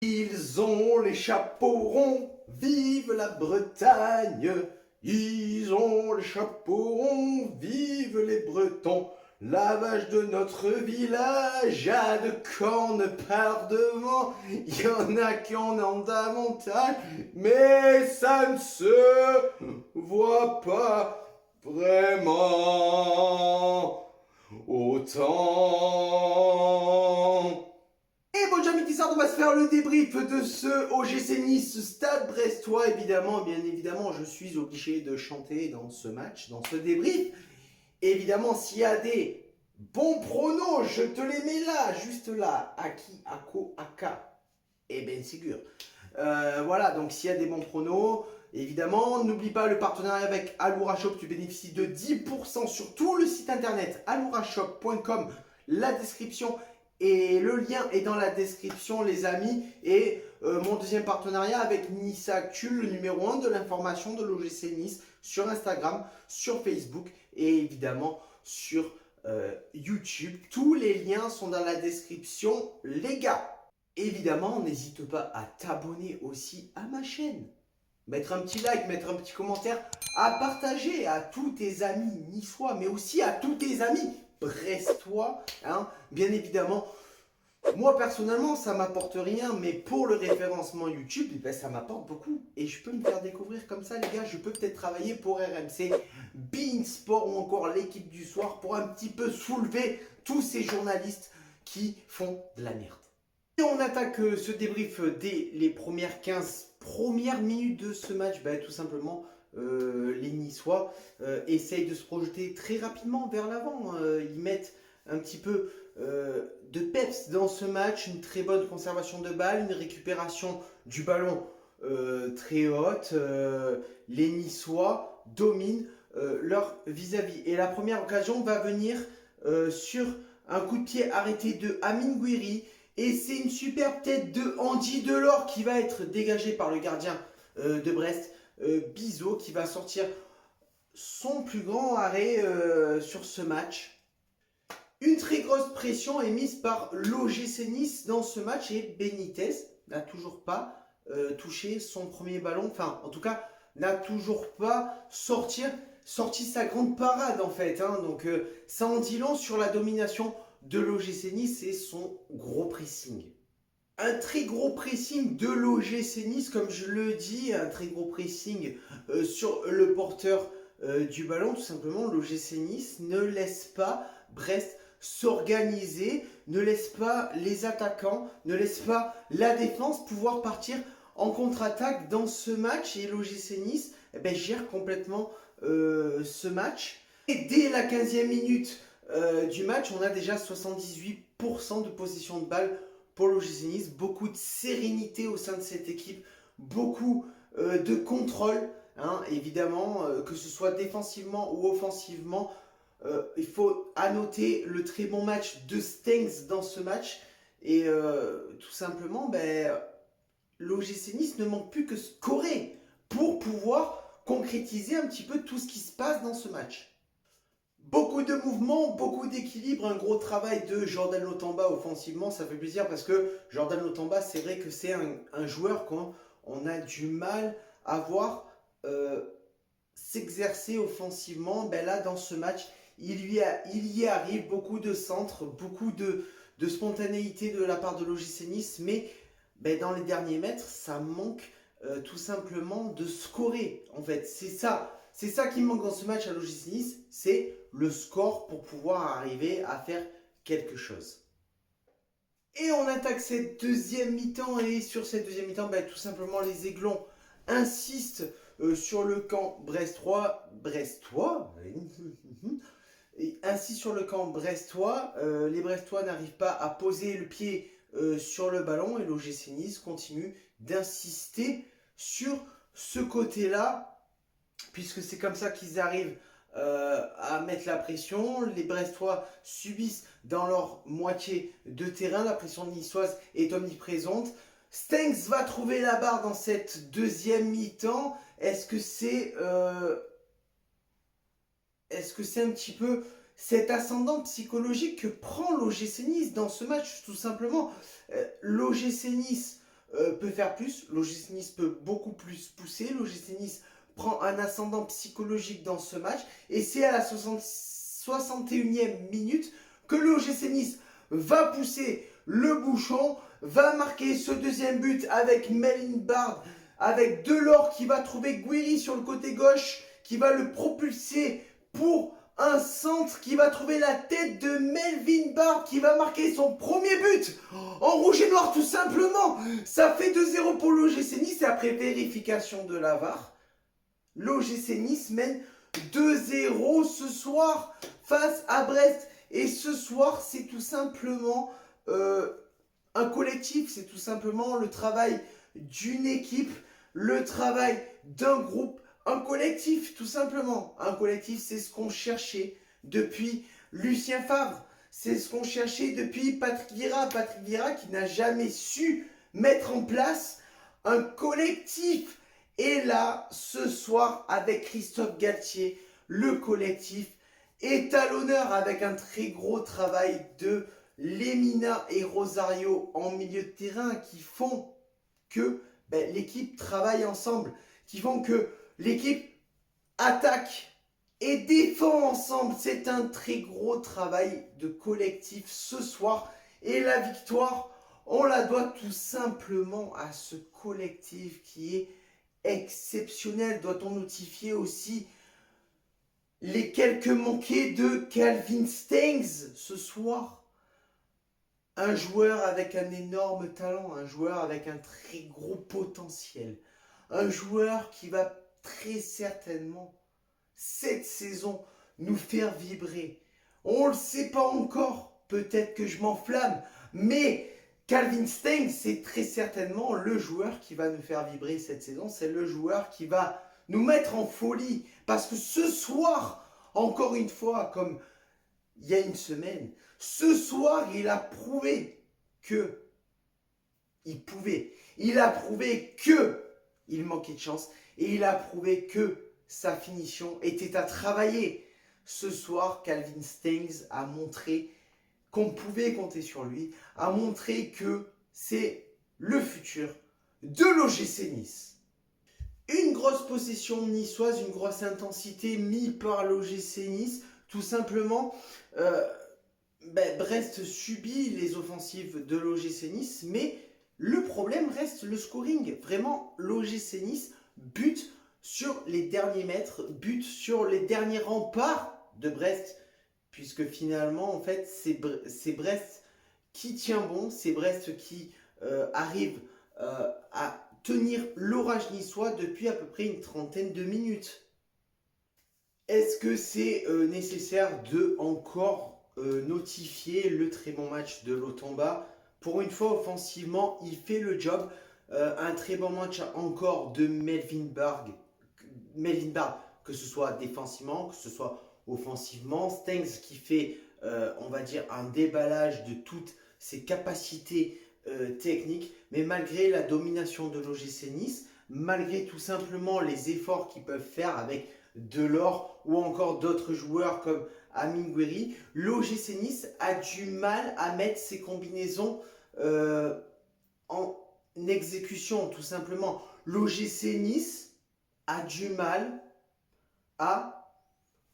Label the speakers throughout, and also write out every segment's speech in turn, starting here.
Speaker 1: Ils ont les chapeaux ronds, vive la Bretagne. Ils ont les chapeaux ronds, vive les Bretons. La vache de notre village a de cornes par devant. Il y en a qui en ont davantage, mais ça ne se voit pas vraiment autant. Et bon, Jamie Tissard, on va se faire le débrief de ce OGC Nice Stade Brestois. Évidemment, bien évidemment, je suis obligé de chanter dans ce match, dans ce débrief. Évidemment, s'il y a des bons pronos, je te les mets là, juste là. Aki, Ako, Aka et Ben Sigur. Voilà, donc s'il y a des bons pronos, évidemment, n'oublie pas le partenariat avec Aloura Shop. Tu bénéficies de 10% sur tout le site internet alourashop.com. La description et le lien est dans la description, les amis. Et mon deuxième partenariat avec Nice Actu, le numéro 1 de l'information de l'OGC Nice sur Instagram, sur Facebook et évidemment sur YouTube. Tous les liens sont dans la description, les gars. Évidemment, n'hésite pas à t'abonner aussi à ma chaîne. Mettre un petit like, mettre un petit commentaire, à partager à tous tes amis niçois, mais aussi à tous tes amis brestois. Hein. Bien évidemment, moi personnellement, ça m'apporte rien, mais pour le référencement YouTube, ben, ça m'apporte beaucoup. Et je peux me faire découvrir comme ça, les gars. Je peux peut-être travailler pour RMC, Bein Sport ou encore l'équipe du soir pour un petit peu soulever tous ces journalistes qui font de la merde. Et on attaque ce débrief dès les premières 15 premières minutes de ce match. Bah, tout simplement, les Niçois essayent de se projeter très rapidement vers l'avant. Ils mettent un petit peu de peps dans ce match, une très bonne conservation de balle, une récupération du ballon très haute. Les Niçois dominent leur vis-à-vis. Et la première occasion va venir sur un coup de pied arrêté de Amine Gouiri. Et c'est une superbe tête de Andy Delors qui va être dégagée par le gardien de Brest, Bizot, qui va sortir son plus grand arrêt sur ce match. Une très grosse pression est mise par l'OGC Nice dans ce match et Benitez n'a toujours pas touché son premier ballon. Enfin, en tout cas, n'a toujours pas sorti sa grande parade en fait. Hein. Donc, ça en dit long sur la domination de l'OGC Nice et son gros pressing. Un très gros pressing de l'OGC Nice, comme je le dis, un très gros pressing sur le porteur du ballon. Tout simplement, l'OGC Nice ne laisse pas Brest s'organiser, ne laisse pas les attaquants, ne laisse pas la défense pouvoir partir en contre-attaque dans ce match. Et l'OGC Nice gère complètement ce match. Et dès la 15e minute du match, on a déjà 78% de possession de balle pour l'OGC Nice, beaucoup de sérénité au sein de cette équipe, beaucoup de contrôle, hein, évidemment, que ce soit défensivement ou offensivement. Il faut annoter le très bon match de Stengs dans ce match et tout simplement, l'OGC Nice ne manque plus que scorer pour pouvoir concrétiser un petit peu tout ce qui se passe dans ce match. Beaucoup de mouvements, beaucoup d'équilibre, un gros travail de Jordan Lotamba offensivement, ça fait plaisir parce que Jordan Lotamba, c'est vrai que c'est un joueur qu'on a du mal à voir s'exercer offensivement. Là, dans ce match, il y arrive, beaucoup de centres, beaucoup de spontanéité de la part de l'OGC Nice, mais dans les derniers mètres, ça manque tout simplement de scorer. En fait, c'est ça qui me manque dans ce match à l'OGC Nice, c'est le score pour pouvoir arriver à faire quelque chose. Et on attaque cette deuxième mi-temps et sur cette deuxième mi-temps, tout simplement les Aiglons insistent sur le camp brestois, et ainsi sur le camp brestois, les Brestois n'arrivent pas à poser le pied sur le ballon et l'OGC Nice continue d'insister sur ce côté-là, puisque c'est comme ça qu'ils arrivent à mettre la pression. Les Brestois subissent dans leur moitié de terrain, la pression niçoise est omniprésente. Stengs va trouver la barre dans cette deuxième mi-temps. Est-ce que c'est un petit peu cet ascendant psychologique que prend l'OGC Nice dans ce match? Tout simplement, l'OGC Nice peut faire plus, l'OGC Nice peut beaucoup plus pousser, l'OGC Nice prend un ascendant psychologique dans ce match, et c'est à la 61e minute que l'OGC Nice va pousser le bouchon, va marquer ce deuxième but avec Melvin Bard, avec Delors qui va trouver Guiri sur le côté gauche, qui va le propulser pour un centre, qui va trouver la tête de Melvin Bard, qui va marquer son premier but en rouge et noir tout simplement. Ça fait 2-0 pour l'OGC Nice, et après vérification de la VAR, l'OGC Nice mène 2-0 ce soir face à Brest. Et ce soir, c'est tout simplement un collectif, c'est tout simplement le travail d'une équipe, le travail d'un groupe, un collectif tout simplement. Un collectif, c'est ce qu'on cherchait depuis Lucien Favre, c'est ce qu'on cherchait depuis Patrick Vieira. Patrick Vieira qui n'a jamais su mettre en place un collectif. Et là, ce soir, avec Christophe Galtier, le collectif est à l'honneur avec un très gros travail de Lemina et Rosario en milieu de terrain qui font que l'équipe travaille ensemble, qui font que l'équipe attaque et défend ensemble. C'est un très gros travail de collectif ce soir. Et la victoire, on la doit tout simplement à ce collectif qui est exceptionnel. Doit-on notifier aussi les quelques manqués de Calvin Stengs ce soir? Un joueur avec un énorme talent, un joueur avec un très gros potentiel, un joueur qui va très certainement cette saison nous faire vibrer. On ne le sait pas encore, peut-être que je m'enflamme, mais Calvin Stengs, c'est très certainement le joueur qui va nous faire vibrer cette saison. C'est le joueur qui va nous mettre en folie. Parce que ce soir, encore une fois, comme il y a une semaine, ce soir, il a prouvé que il pouvait. Il a prouvé que il manquait de chance. Et il a prouvé que sa finition était à travailler. Ce soir, Calvin Stengs a montré qu'on pouvait compter sur lui, a montré que c'est le futur de l'OGC Nice. Une grosse possession niçoise, une grosse intensité mise par l'OGC Nice. Tout simplement, Brest subit les offensives de l'OGC Nice, mais le problème reste le scoring. Vraiment, l'OGC Nice bute sur les derniers mètres, bute sur les derniers remparts de Brest, puisque finalement, en fait, c'est Brest qui tient bon, c'est Brest qui arrive à tenir l'orage niçois depuis à peu près une trentaine de minutes. Est-ce que c'est nécessaire de encore notifier le très bon match de Lotamba? Pour une fois, offensivement, il fait le job. Un très bon match encore de Melvin Bard, que ce soit défensivement, que ce soit offensivement. Stengs qui fait, on va dire, un déballage de toutes ses capacités techniques. Mais malgré la domination de l'OGC Nice, malgré tout simplement les efforts qu'ils peuvent faire avec Delors ou encore d'autres joueurs comme Amine Gouiri, l'OGC Nice a du mal à mettre ses combinaisons en exécution, tout simplement. L'OGC Nice a du mal à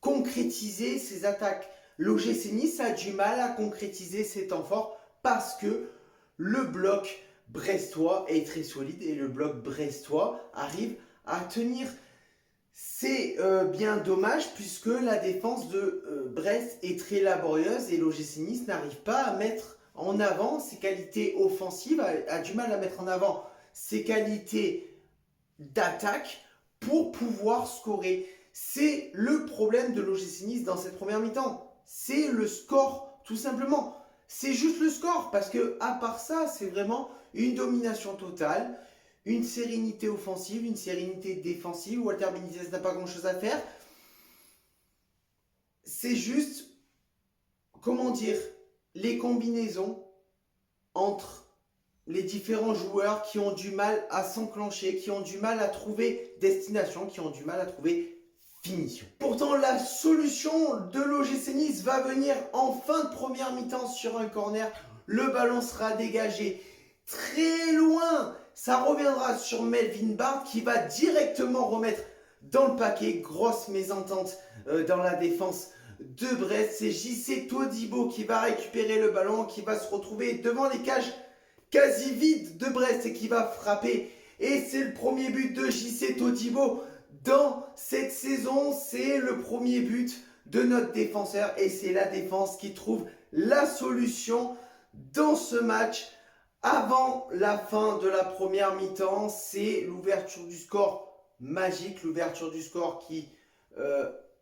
Speaker 1: concrétiser ses attaques. L'OGC Nice a du mal à concrétiser ses temps forts parce que le bloc brestois est très solide et le bloc brestois arrive à tenir. C'est bien dommage puisque la défense de Brest est très laborieuse et l'OGC Nice n'arrive pas à mettre en avant ses qualités offensives, a du mal à mettre en avant ses qualités d'attaque pour pouvoir scorer. C'est le problème de l'OGC Nice dans cette première mi-temps. C'est le score, tout simplement. C'est juste le score, parce que à part ça, c'est vraiment une domination totale, une sérénité offensive, une sérénité défensive. Walter Benitez n'a pas grand-chose à faire. C'est juste, comment dire, les combinaisons entre les différents joueurs qui ont du mal à s'enclencher, qui ont du mal à trouver destination, qui ont du mal à trouver finition. Pourtant, la solution de l'OGC Nice va venir en fin de première mi-temps sur un corner. Le ballon sera dégagé très loin, ça reviendra sur Melvin Barnes qui va directement remettre dans le paquet. Grosse mésentente dans la défense de Brest. C'est JC Todibo qui va récupérer le ballon, qui va se retrouver devant les cages quasi vides de Brest et qui va frapper. Et c'est le premier but de JC Todibo dans cette saison. C'est le premier but de notre défenseur et c'est la défense qui trouve la solution dans ce match. Avant la fin de la première mi-temps, c'est l'ouverture du score magique, l'ouverture du score qui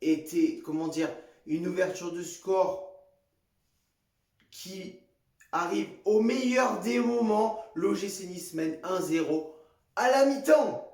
Speaker 1: était, comment dire, une ouverture de score qui arrive au meilleur des moments. L'OGC Nice mène 1-0 à la mi-temps.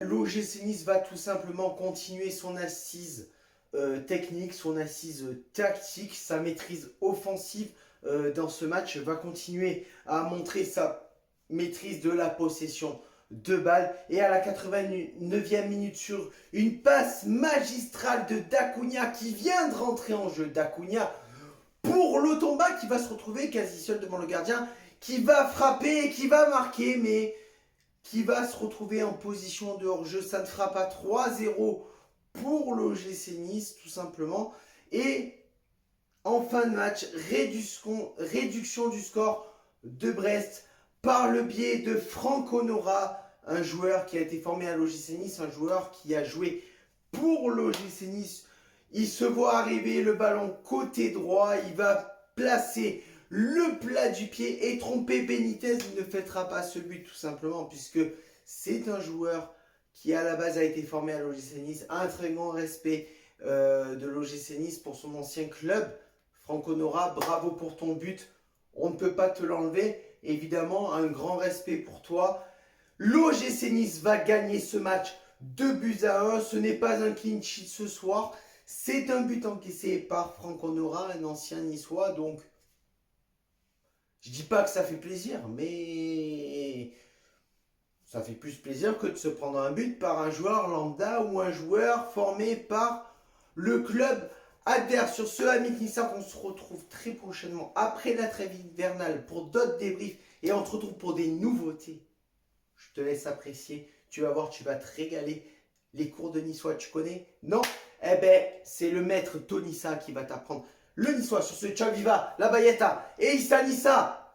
Speaker 1: L'OGC Nice va tout simplement continuer son assise technique, son assise tactique, sa maîtrise offensive dans ce match, va continuer à montrer sa maîtrise de la possession de balle. Et à la 89e minute, sur une passe magistrale de Dacunia qui vient de rentrer en jeu, Dacunia pour Lotomba qui va se retrouver quasi seul devant le gardien, qui va frapper et qui va marquer, mais qui va se retrouver en position de hors-jeu. Ça ne fera pas 3-0 pour l'OGC Nice, tout simplement. Et en fin de match, réduction du score de Brest par le biais de Franco Nora, un joueur qui a été formé à l'OGC Nice, un joueur qui a joué pour l'OGC Nice. Il se voit arriver le ballon côté droit, il va placer le plat du pied et tromper Benitez. Il ne fêtera pas ce but tout simplement puisque c'est un joueur qui à la base a été formé à l'OGC Nice. Un très grand respect de l'OGC Nice pour son ancien club. Franco Nora, bravo pour ton but. On ne peut pas te l'enlever. Évidemment, un grand respect pour toi. L'OGC Nice va gagner ce match 2-1. Ce n'est pas un clean sheet ce soir. C'est un but encaissé par Franco Nora, un ancien niçois. Donc, je dis pas que ça fait plaisir, mais ça fait plus plaisir que de se prendre un but par un joueur lambda ou un joueur formé par le club adverse. Sur ce, amis Nissa, on se retrouve très prochainement après la trêve hivernale pour d'autres débriefs et on se retrouve pour des nouveautés. Je te laisse apprécier. Tu vas voir, tu vas te régaler. Les cours de niçois, tu connais? Non? Eh ben, c'est le maître Tonissa qui va t'apprendre le niçois. Sur ce, ciao viva, la bayetta et Issa Nissa.